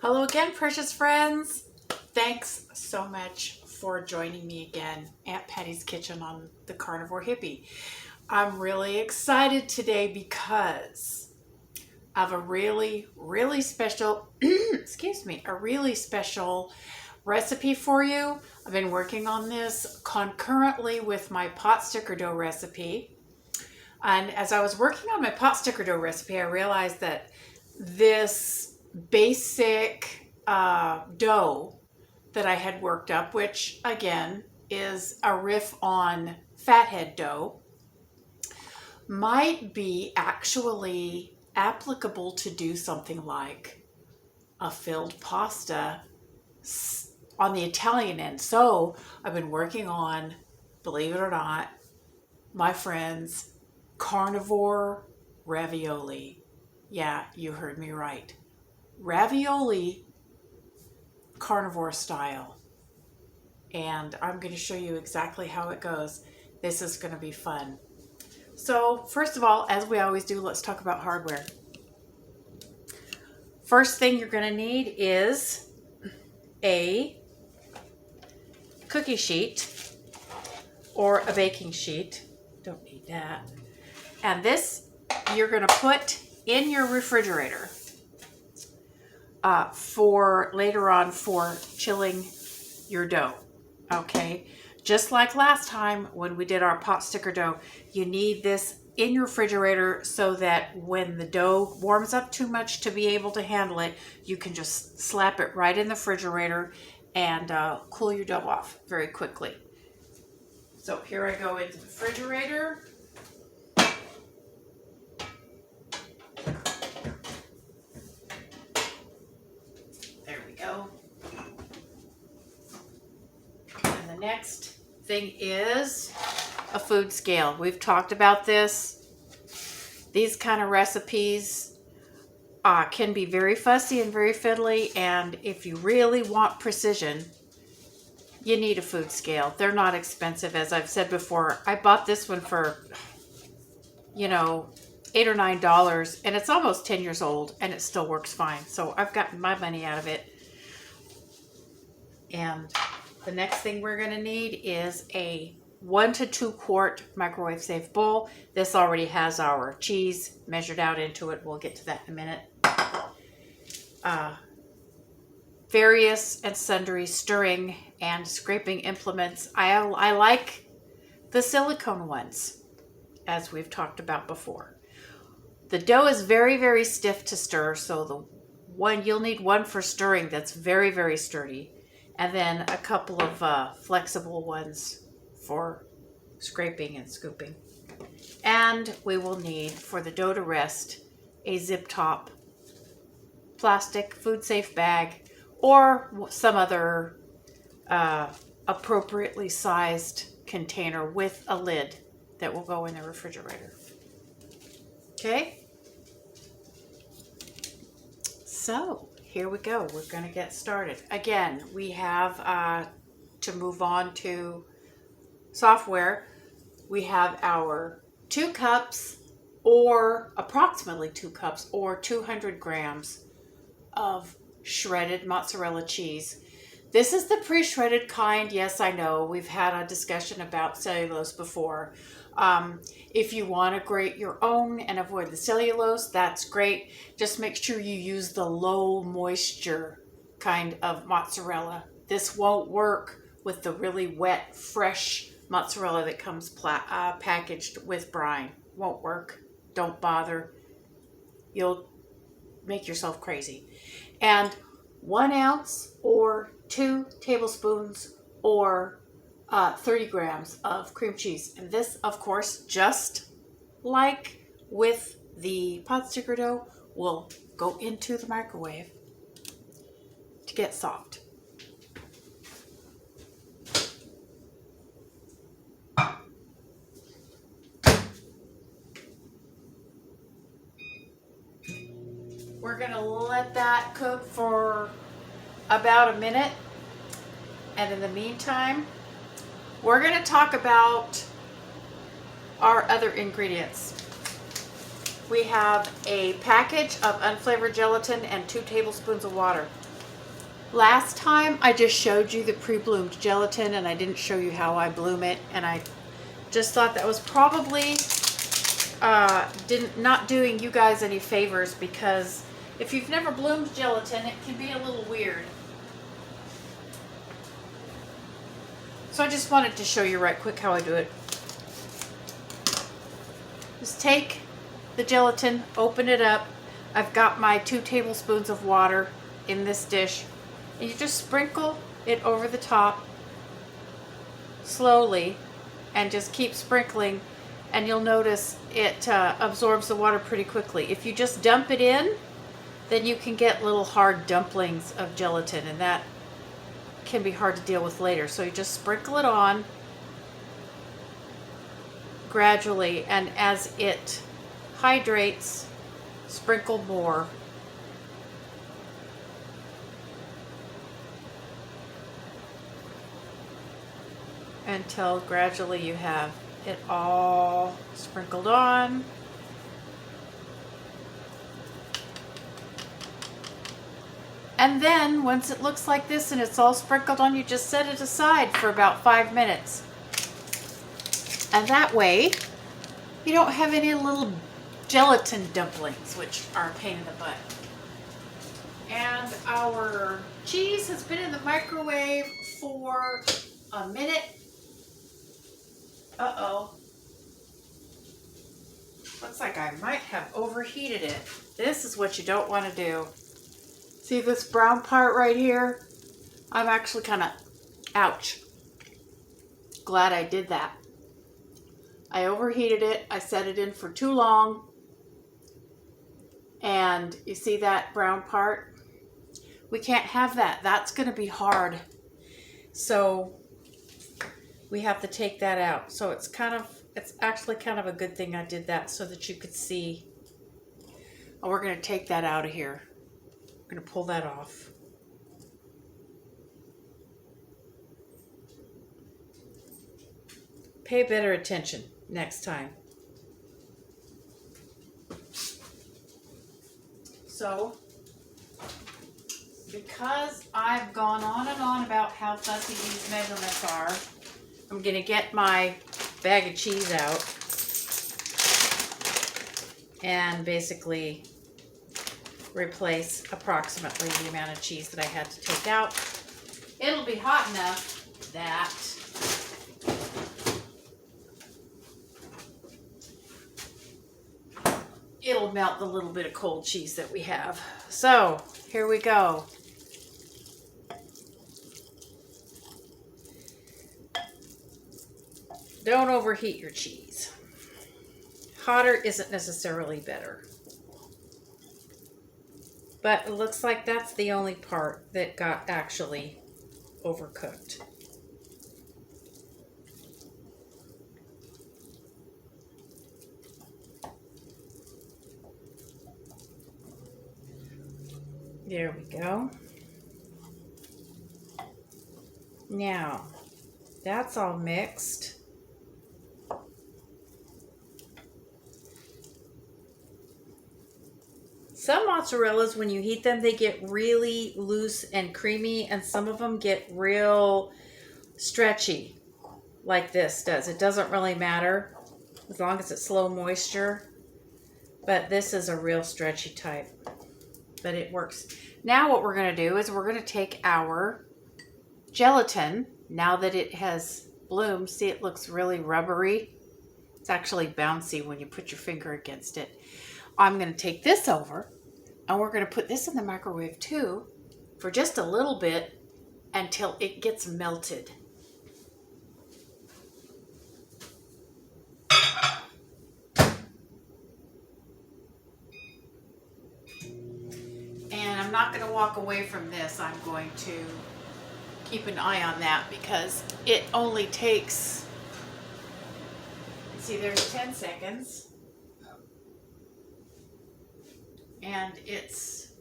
Hello again, precious friends. Thanks so much for joining me again, Aunt Patty's Kitchen on the Carnivore Hippie. I'm really excited today because I have a really special, a really special recipe for you. I've been working on this concurrently with my pot sticker dough recipe. And as I was working on my pot sticker dough recipe, I realized that this basic dough that I had worked up, which again is a riff on fathead dough, might be actually applicable to do something like a filled pasta on the Italian end. So I've been working on, believe it or not, my friends, Carnivore Ravioli. Yeah, you heard me right. Ravioli carnivore style. And I'm going to show you exactly how it goes. This is going to be fun. So first of all, as we always do, let's talk about hardware. First thing you're going to need is a cookie sheet or a baking sheet. Don't need that. And this you're going to put in your refrigerator for later on for chilling your dough. Okay, just like last time when we did our pot sticker dough, you need this in your refrigerator so that when the dough warms up too much to be able to handle it, you can just slap it right in the refrigerator and cool your dough off very quickly. So here I go into the refrigerator. There we go. And the next thing is a food scale. We've talked about this. These kind of recipes can be very fussy and very fiddly, and if you really want precision, you need a food scale. They're not expensive, as I've said before. I bought this one for, $8 or $9, and it's almost 10 years old, and it still works fine. So I've gotten my money out of it. And the next thing we're going to need is a 1 to 2 quart microwave safe bowl. This already has our cheese measured out into it. We'll get to that in a minute. Various and sundry stirring and scraping implements. I like the silicone ones, as we've talked about before. The dough is very stiff to stir, so you'll need one for stirring that's very sturdy, and then a couple of flexible ones for scraping and scooping. And we will need, for the dough to rest, a zip top plastic food safe bag or some other appropriately sized container with a lid that will go in the refrigerator. Okay, so here we go. We're going to get started. Again, we have to move on to software. We have our 2 cups or approximately 2 cups or 200 grams of shredded mozzarella cheese. This is the pre-shredded kind. Yes, I know. We've had a discussion about cellulose before. If you want to grate your own and avoid the cellulose, that's great. Just make sure you use the low moisture kind of mozzarella. This won't work with the really wet, fresh mozzarella that comes packaged with brine. Won't work. Don't bother. You'll make yourself crazy. And 1 ounce or 2 tablespoons or 30 grams of cream cheese. And this, of course, just like with the pot sticker dough, will go into the microwave to get soft. We're going to let that cook for about a minute. And in the meantime, we're going to talk about our other ingredients. We have a package of unflavored gelatin and 2 tablespoons of water. Last time I just showed you the pre-bloomed gelatin and I didn't show you how I bloom it, and I just thought that was probably not doing you guys any favors, because if you've never bloomed gelatin, it can be a little weird. So I just wanted to show you right quick how I do it. Just take the gelatin, open it up. I've got my 2 tablespoons of water in this dish, and you just sprinkle it over the top slowly and just keep sprinkling, and you'll notice it absorbs the water pretty quickly. If you just dump it in, then you can get little hard dumplings of gelatin, and that can be hard to deal with later. So you just sprinkle it on gradually, and as it hydrates, sprinkle more. Until gradually you have it all sprinkled on. And then once it looks like this and it's all sprinkled on, you just set it aside for about 5 minutes. And that way you don't have any little gelatin dumplings, which are a pain in the butt. And our cheese has been in the microwave for a minute. Uh-oh. Looks like I might have overheated it. This is what you don't want to do. See this brown part right here? I'm actually kind of, ouch. Glad I did that. I overheated it. I set it in for too long. And you see that brown part? We can't have that. That's going to be hard. So we have to take that out. So it's actually kind of a good thing I did that, so that you could see. Oh, we're going to take that out of here. We're going to pull that off. Pay better attention next time. So, because I've gone on and on about how fussy these measurements are, I'm going to get my bag of cheese out and basically replace approximately the amount of cheese that I had to take out. It'll be hot enough that it'll melt the little bit of cold cheese that we have. So here we go. Don't overheat your cheese. Hotter isn't necessarily better. But it looks like that's the only part that got actually overcooked. There we go. Now, that's all mixed. Some mozzarellas, when you heat them, they get really loose and creamy, and some of them get real stretchy, like this does. It doesn't really matter as long as it's low moisture, but this is a real stretchy type, but it works. Now what we're going to do is we're going to take our gelatin, now that it has bloomed. See, it looks really rubbery. It's actually bouncy when you put your finger against it. I'm going to take this over, and we're going to put this in the microwave too for just a little bit until it gets melted. And I'm not going to walk away from this. I'm going to keep an eye on that because it only takes, see, there's 10 seconds. And it's,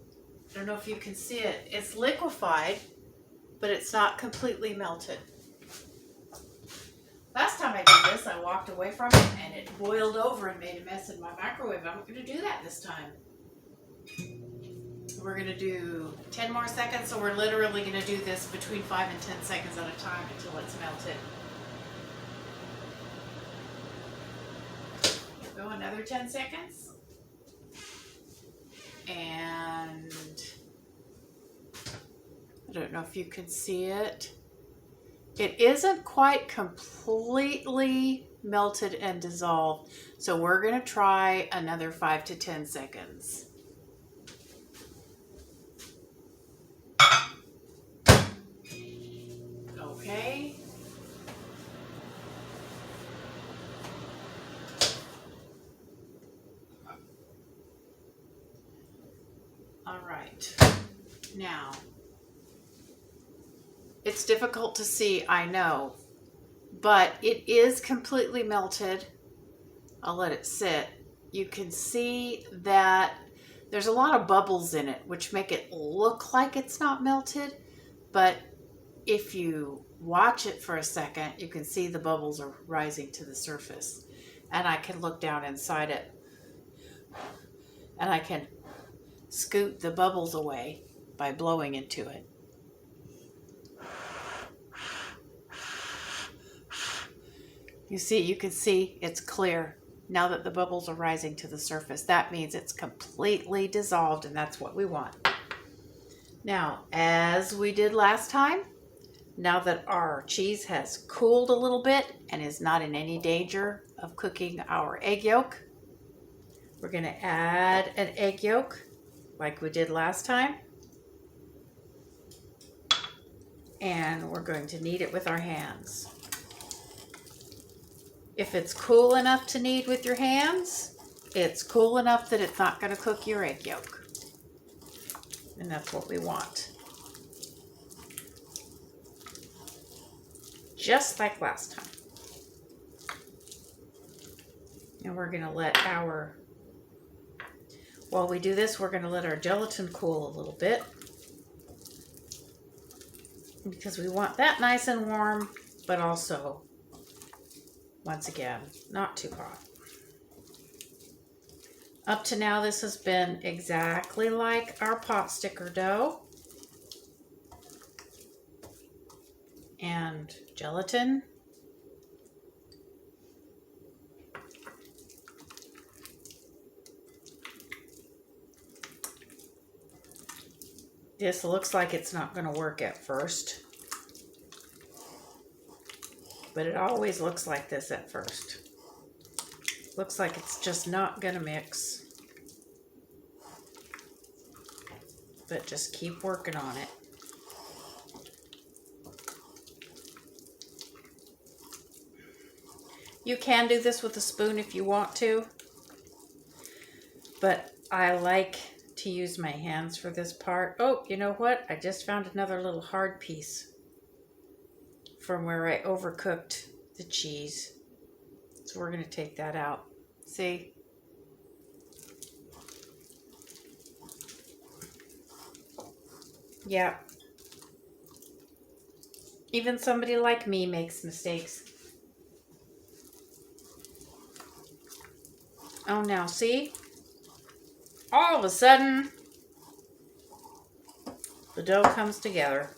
I don't know if you can see it, it's liquefied, but it's not completely melted. Last time I did this, I walked away from it and it boiled over and made a mess in my microwave. I'm not going to do that this time. we're going to do 10 more seconds. So we're literally going to do this between 5 and 10 seconds at a time until it's melted. Go another 10 seconds. And I don't know if you can see it. It isn't quite completely melted and dissolved. So we're going to try another 5 to 10 seconds. Okay. All right. Now, it's difficult to see, I know, but it is completely melted. I'll let it sit. You can see that there's a lot of bubbles in it, which make it look like it's not melted, but if you watch it for a second, you can see the bubbles are rising to the surface. And I can look down inside it and I can scoot the bubbles away by blowing into it. You can see it's clear now that the bubbles are rising to the surface. That means it's completely dissolved, and that's what we want. Now, as we did last time, now that our cheese has cooled a little bit and is not in any danger of cooking our egg yolk, we're going to add an egg yolk like we did last time. And we're going to knead it with our hands. If it's cool enough to knead with your hands, it's cool enough that it's not going to cook your egg yolk. And that's what we want. Just like last time. And we're going to let while we do this, we're going to let our gelatin cool a little bit. Because we want that nice and warm, but also, once again, not too hot. Up to now, this has been exactly like our pot sticker dough. And gelatin. This looks like it's not going to work at first. But it always looks like this at first. Looks like it's just not going to mix. But just keep working on it. You can do this with a spoon if you want to. But I like to use my hands for this part. Oh, you know what? I just found another little hard piece from where I overcooked the cheese. So we're going to take that out. See? Yeah. Even somebody like me makes mistakes. Oh, now see? All of a sudden, the dough comes together.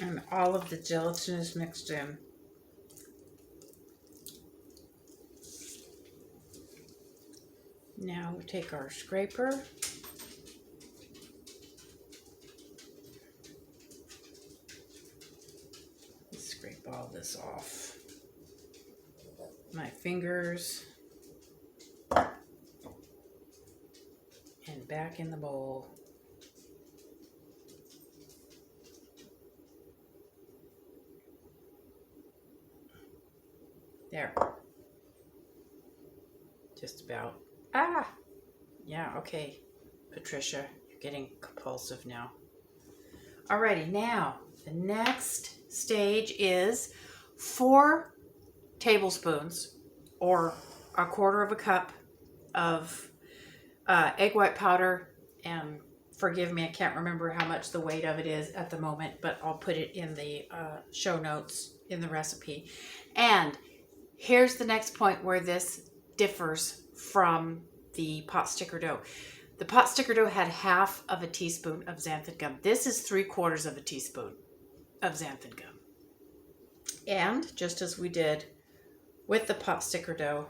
And all of the gelatin is mixed in. Now we take our scraper. Scrape all this off. My fingers. And back in the bowl. There. Just about. Ah! Yeah, okay. Patricia, you're getting compulsive now. Alrighty, now the next stage is 4 tablespoons or a quarter of a cup of egg white powder. And forgive me, I can't remember how much the weight of it is at the moment, but I'll put it in the show notes in the recipe. And here's the next point where this differs from the pot sticker dough. The pot sticker dough had half of a teaspoon of xanthan gum. This is 3/4 of a teaspoon of xanthan gum. And just as we did with the pot sticker dough,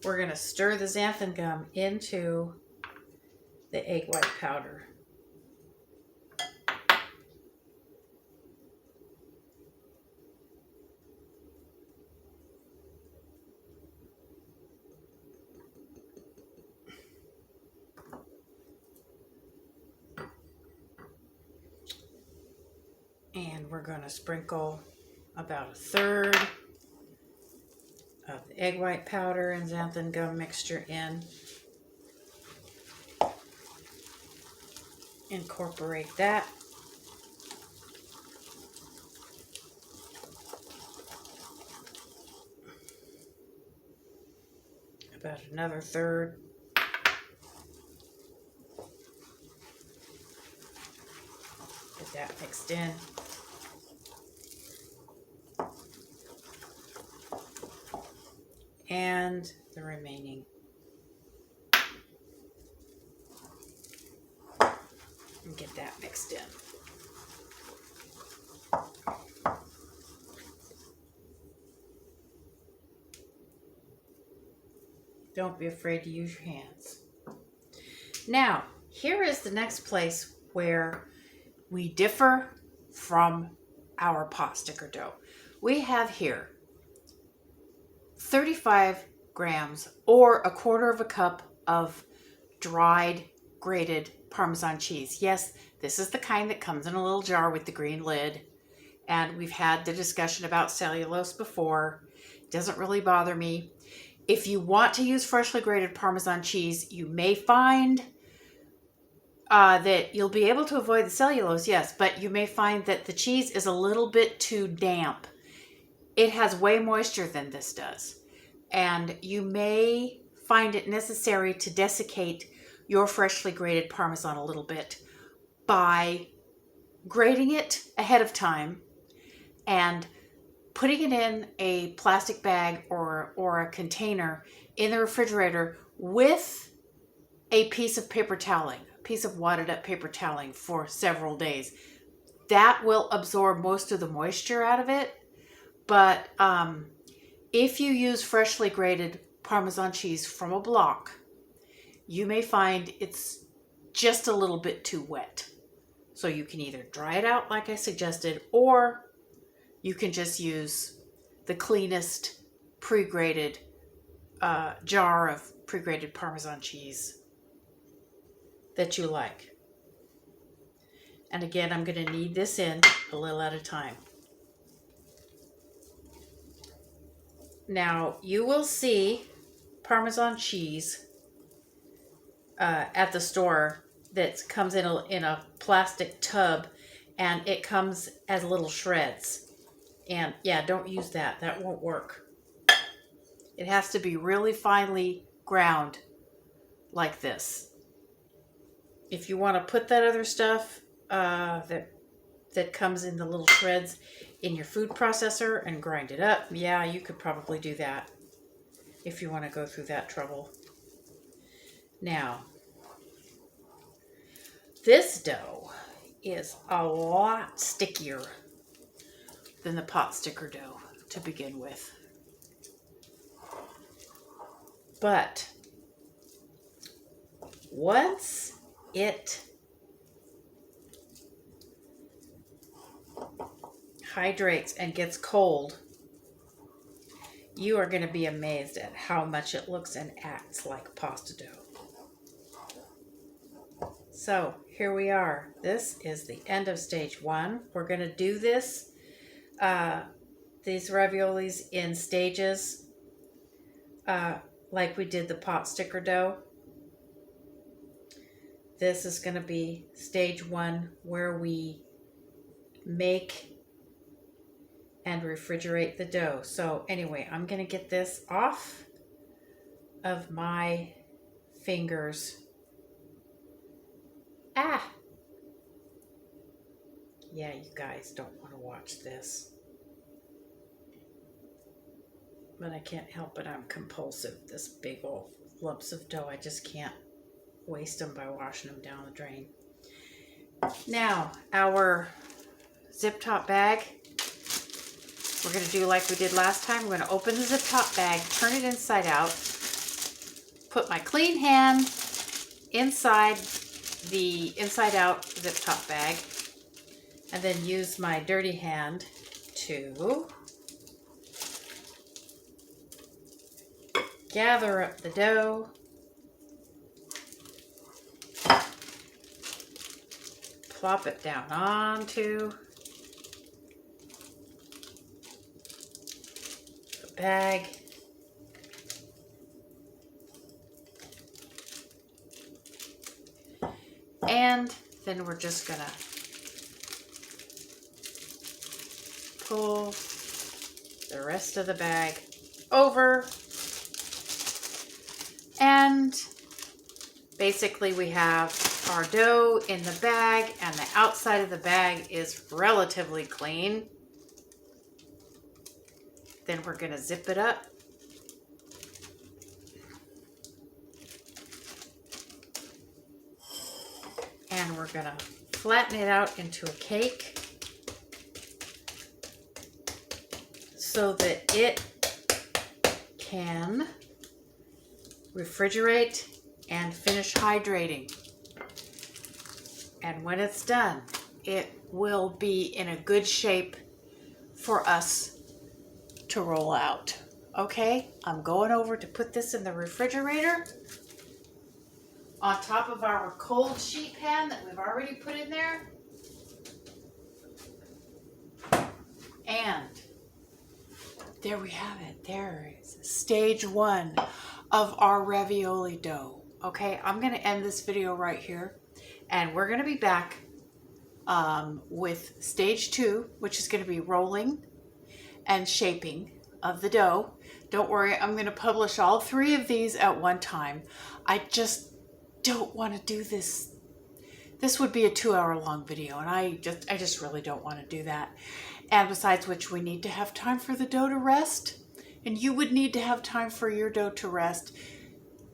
we're going to stir the xanthan gum into the egg white powder. And we're going to sprinkle about 1/3 of the egg white powder and xanthan gum mixture in. Incorporate that. About another 1/3. Get that mixed in. And the remaining. And get that mixed in. Don't be afraid to use your hands. Now, here is the next place where we differ from our pot sticker dough. We have here 35 grams or 1/4 cup of dried grated Parmesan cheese. Yes, this is the kind that comes in a little jar with the green lid. And we've had the discussion about cellulose before. It doesn't really bother me. If you want to use freshly grated Parmesan cheese, you may find that you'll be able to avoid the cellulose, yes, but you may find that the cheese is a little bit too damp. It has way moisture than this does. And you may find it necessary to desiccate your freshly grated Parmesan a little bit by grating it ahead of time and putting it in a plastic bag or a container in the refrigerator with a piece of paper toweling, a piece of wadded up paper toweling for several days. That will absorb most of the moisture out of it. But if you use freshly grated Parmesan cheese from a block, you may find it's just a little bit too wet. So you can either dry it out like I suggested, or you can just use the cleanest pre-grated jar of pre-grated Parmesan cheese that you like. And again, I'm going to knead this in a little at a time. Now, you will see Parmesan cheese at the store that comes in a plastic tub, and it comes as little shreds. And yeah, don't use that. That won't work. It has to be really finely ground like this. If you want to put that other stuff that comes in the little shreds in your food processor and grind it up, yeah, you could probably do that if you want to go through that trouble. Now, this dough is a lot stickier than the pot sticker dough to begin with. But once it hydrates and gets cold, you are going to be amazed at how much it looks and acts like pasta dough. So here we are. This is the end of stage 1. We're going to do this, these raviolis in stages, like we did the pot sticker dough. This is going to be stage 1, where we make and refrigerate the dough. So anyway, I'm going to get this off of my fingers. Yeah, you guys don't want to watch this. But I can't help it. I'm compulsive. This big old lumps of dough, I just can't waste them by washing them down the drain. Now, our zip top bag, we're going to do like we did last time. We're going to open the zip top bag, turn it inside out, put my clean hand inside the inside out zip top bag, and then use my dirty hand to gather up the dough, plop it down onto the bag, and then we're just gonna pull the rest of the bag over, and basically we have our dough in the bag, and the outside of the bag is relatively clean. Then we're going to zip it up. And we're going to flatten it out into a cake so that it can refrigerate and finish hydrating. And when it's done, it will be in a good shape for us to roll out. Okay, I'm going over to put this in the refrigerator on top of our cold sheet pan that we've already put in there. And there we have it. There is stage 1 of our ravioli dough. Okay, I'm going to end this video right here, and we're going to be back with stage 2, which is going to be rolling and shaping of the dough. Don't worry, I'm going to publish all 3 of these at one time. I just don't want to do this. This would be a 2-hour long video, and I just really don't want to do that. And besides which, we need to have time for the dough to rest, and you would need to have time for your dough to rest.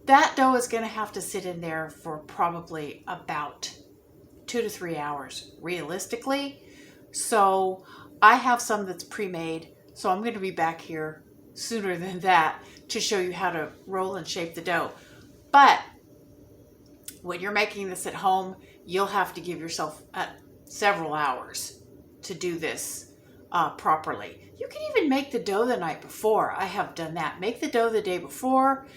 That dough is going to have to sit in there for probably about 2 to 3 hours, realistically. So I have some that's pre-made, so I'm going to be back here sooner than that to show you how to roll and shape the dough. But when you're making this at home, you'll have to give yourself several hours to do this properly. You can even make the dough the night before. I have done that. Make the dough the day before,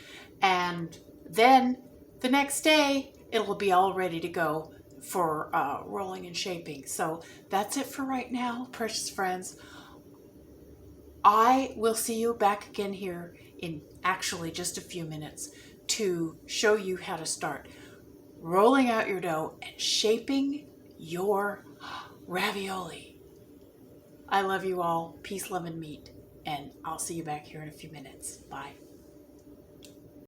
and then the next day it'll be all ready to go for rolling and shaping. So that's it for right now, precious friends. I will see you back again here in actually just a few minutes to show you how to start rolling out your dough and shaping your ravioli. I love you all. Peace, love, and meat. And I'll see you back here in a few minutes. Bye.